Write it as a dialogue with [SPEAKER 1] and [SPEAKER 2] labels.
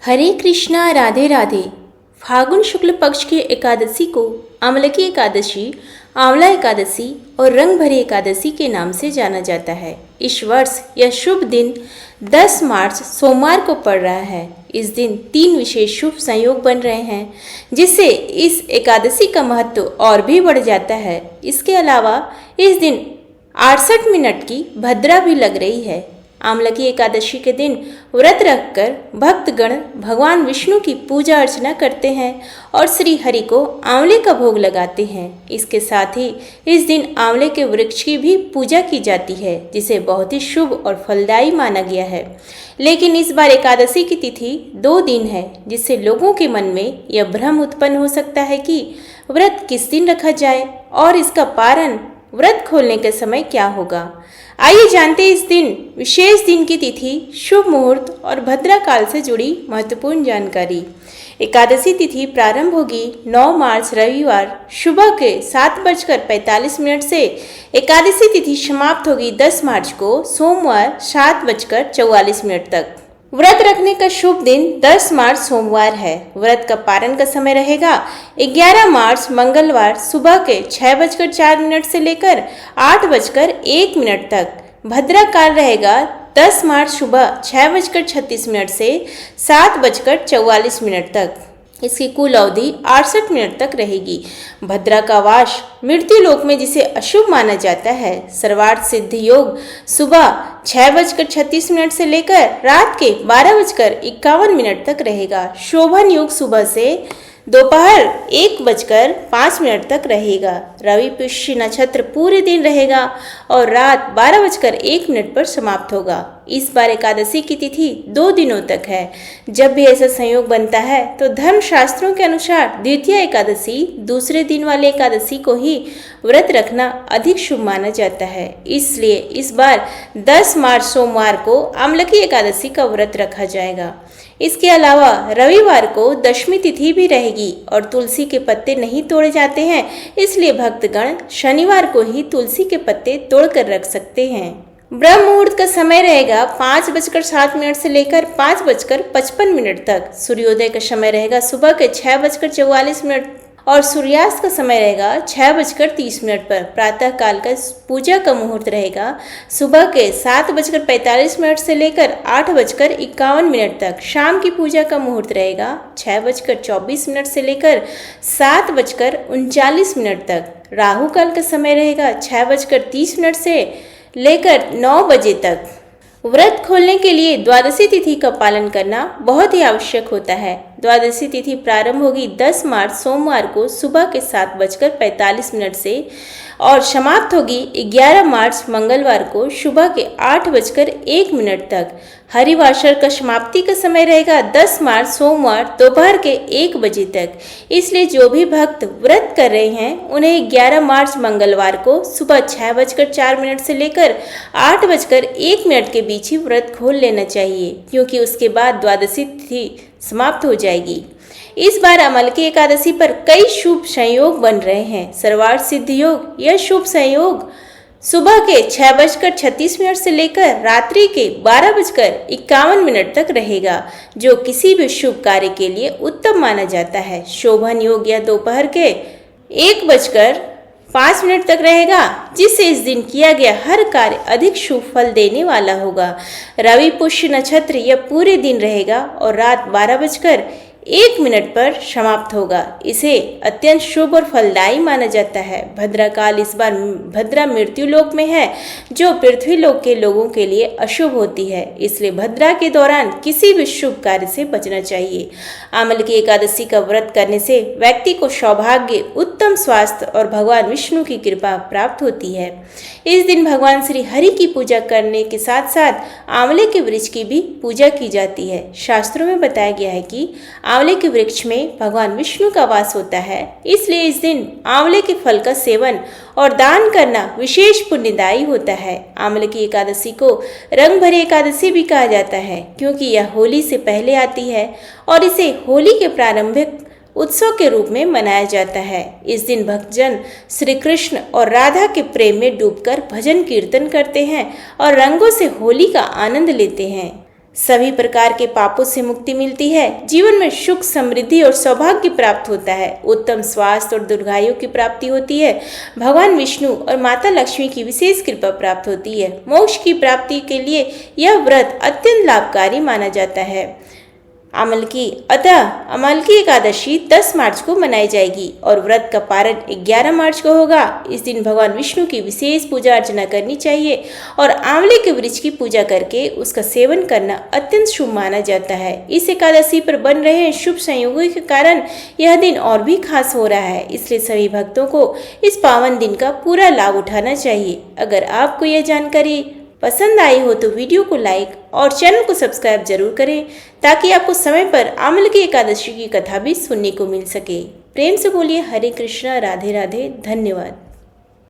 [SPEAKER 1] हरे कृष्णा राधे राधे। फागुन शुक्ल पक्ष की एकादशी को आमलकी एकादशी, आंवला एकादशी और रंग भरी एकादशी के नाम से जाना जाता है। इस वर्ष यह शुभ दिन 10 मार्च सोमवार को पड़ रहा है। इस दिन 3 विशेष शुभ संयोग बन रहे हैं, जिससे इस एकादशी का महत्व और भी बढ़ जाता है। इसके अलावा इस दिन 68 मिनट की भद्रा भी लग रही है। आमलकी एकादशी के दिन व्रत रखकर भक्तगण भगवान विष्णु की पूजा अर्चना करते हैं और श्री हरि को आंवले का भोग लगाते हैं। इसके साथ ही इस दिन आंवले के वृक्ष की भी पूजा की जाती है, जिसे बहुत ही शुभ और फलदायी माना गया है। लेकिन इस बार एकादशी की तिथि 2 दिन है, जिससे लोगों के मन में यह भ्रम उत्पन्न हो सकता है कि व्रत किस दिन रखा जाए और इसका पारण व्रत खोलने के समय क्या होगा। आइए जानते हैं इस दिन विशेष दिन की तिथि, शुभ मुहूर्त और भद्रा काल से जुड़ी महत्वपूर्ण जानकारी। एकादशी तिथि प्रारंभ होगी 9 मार्च रविवार सुबह के 7:45 से। एकादशी तिथि समाप्त होगी 10 मार्च को सोमवार 7:44 तक। व्रत रखने का शुभ दिन 10 मार्च सोमवार है। व्रत का पारण का समय रहेगा 11 मार्च मंगलवार सुबह के 6:04 से लेकर 8:01 तक। भद्रा काल रहेगा 10 मार्च सुबह 6:36 से 7:44 तक। इसकी कुल अवधि 68 मिनट तक रहेगी। भद्रा का वास मृत्यु लोक में, जिसे अशुभ माना जाता है। सर्वार्थ सिद्ध योग सुबह 6:36 से लेकर रात के 12:51 तक रहेगा। शोभन योग सुबह से दोपहर 1:05 तक रहेगा। रवि पुष्य नक्षत्र पूरे दिन रहेगा और रात 12:01 पर समाप्त होगा। इस बार एकादशी की तिथि 2 दिनों तक है। जब भी ऐसा संयोग बनता है तो धर्म शास्त्रों के अनुसार द्वितीय एकादशी, दूसरे दिन वाले एकादशी को ही व्रत रखना अधिक शुभ माना जाता है। इसलिए इस बार 10 मार्च सोमवार को आमलकी एकादशी का व्रत रखा जाएगा। इसके अलावा रविवार को दशमी तिथि भी रहेगी और तुलसी के पत्ते नहीं तोड़े जाते हैं, इसलिए भक्तगण शनिवार को ही तुलसी के पत्ते तोड़कर रख सकते हैं। ब्रह्म मुहूर्त का समय रहेगा 5:07 से लेकर 5:55 तक। सूर्योदय का समय रहेगा सुबह के 6:44 और सूर्यास्त का समय रहेगा 6:30 पर। प्रातः काल का पूजा का मुहूर्त रहेगा सुबह के 7:45 से लेकर 8:51 तक। शाम की पूजा का मुहूर्त रहेगा 6:24 से लेकर 7:39 तक। राहु काल का समय रहेगा 6:30 से लेकर 9 बजे तक। व्रत खोलने के लिए द्वादशी तिथि का पालन करना बहुत ही आवश्यक होता है। द्वादशी तिथि प्रारंभ होगी 10 मार्च सोमवार को सुबह के 7:45 से और समाप्त होगी 11 मार्च मंगलवार को सुबह के 8:01 तक। हरिवासर का समाप्ति का समय रहेगा 10 मार्च सोमवार दोपहर के 1 बजे तक। इसलिए जो भी भक्त व्रत कर रहे हैं उन्हें 11 मार्च मंगलवार को सुबह 6:04 से लेकर 8:01 के बीच ही व्रत खोल लेना चाहिए, क्योंकि उसके बाद द्वादशी तिथि समाप्त हो जाएगी। इस बार आमलकी एकादशी पर कई शुभ संयोग बन रहे हैं। सर्वार्थ सिद्ध योग, यह शुभ संयोग सुबह के 6:36 से लेकर रात्रि के 12:51 तक रहेगा, जो किसी भी शुभ कार्य के लिए उत्तम माना जाता है। शोभन योग या दोपहर के 1:05 तक रहेगा, जिससे इस दिन किया गया हर कार्य अधिक शुभ फल देने वाला होगा। रवि पुष्य नक्षत्र यह पूरे दिन रहेगा और रात 12:01 पर समाप्त होगा। इसे अत्यंत शुभ और फलदायी माना जाता है। भद्रा काल इस बार भद्रा मृत्यु लोक में है, जो पृथ्वी लोक के लोगों के लिए अशुभ होती है। इसलिए भद्रा के दौरान किसी भी शुभ कार्य से बचना चाहिए। आमलकी एकादशी का व्रत करने से व्यक्ति को सौभाग्य, उत्तम स्वास्थ्य और भगवान विष्णु की कृपा प्राप्त होती है। इस दिन भगवान श्री हरि की पूजा करने के साथ साथ आंवले के वृक्ष की भी पूजा की जाती है। शास्त्रों में बताया गया है कि आंवले के वृक्ष में भगवान विष्णु का वास होता है, इसलिए इस दिन आंवले के फल का सेवन और दान करना विशेष पुण्यदायी होता है। आमलकी एकादशी को रंग भरी एकादशी भी कहा जाता है, क्योंकि यह होली से पहले आती है और इसे होली के प्रारंभिक उत्सव के रूप में मनाया जाता है। इस दिन भक्तजन श्री कृष्ण और राधा के प्रेम में डूबकर भजन कीर्तन करते हैं और रंगों से होली का आनंद लेते हैं। सभी प्रकार के पापों से मुक्ति मिलती है, जीवन में सुख, समृद्धि और सौभाग्य प्राप्त होता है, उत्तम स्वास्थ्य और दीर्घायु की प्राप्ति होती है, भगवान विष्णु और माता लक्ष्मी की विशेष कृपा प्राप्त होती है। मोक्ष की प्राप्ति के लिए यह व्रत अत्यंत लाभकारी माना जाता है। अमलकी एकादशी 10 मार्च को मनाई जाएगी और व्रत का पारण 11 मार्च को होगा। इस दिन भगवान विष्णु की विशेष पूजा अर्चना करनी चाहिए और आंवले के वृक्ष की पूजा करके उसका सेवन करना अत्यंत शुभ माना जाता है। इस एकादशी पर बन रहे शुभ संयोगों के कारण यह दिन और भी खास हो रहा है, इसलिए सभी भक्तों को इस पावन दिन का पूरा लाभ उठाना चाहिए। अगर आपको यह जानकारी पसंद आई हो तो वीडियो को लाइक और चैनल को सब्सक्राइब जरूर करें, ताकि आपको समय पर आमलकी एकादशी की कथा भी सुनने को मिल सके। प्रेम से बोलिए हरे कृष्णा, राधे राधे, धन्यवाद।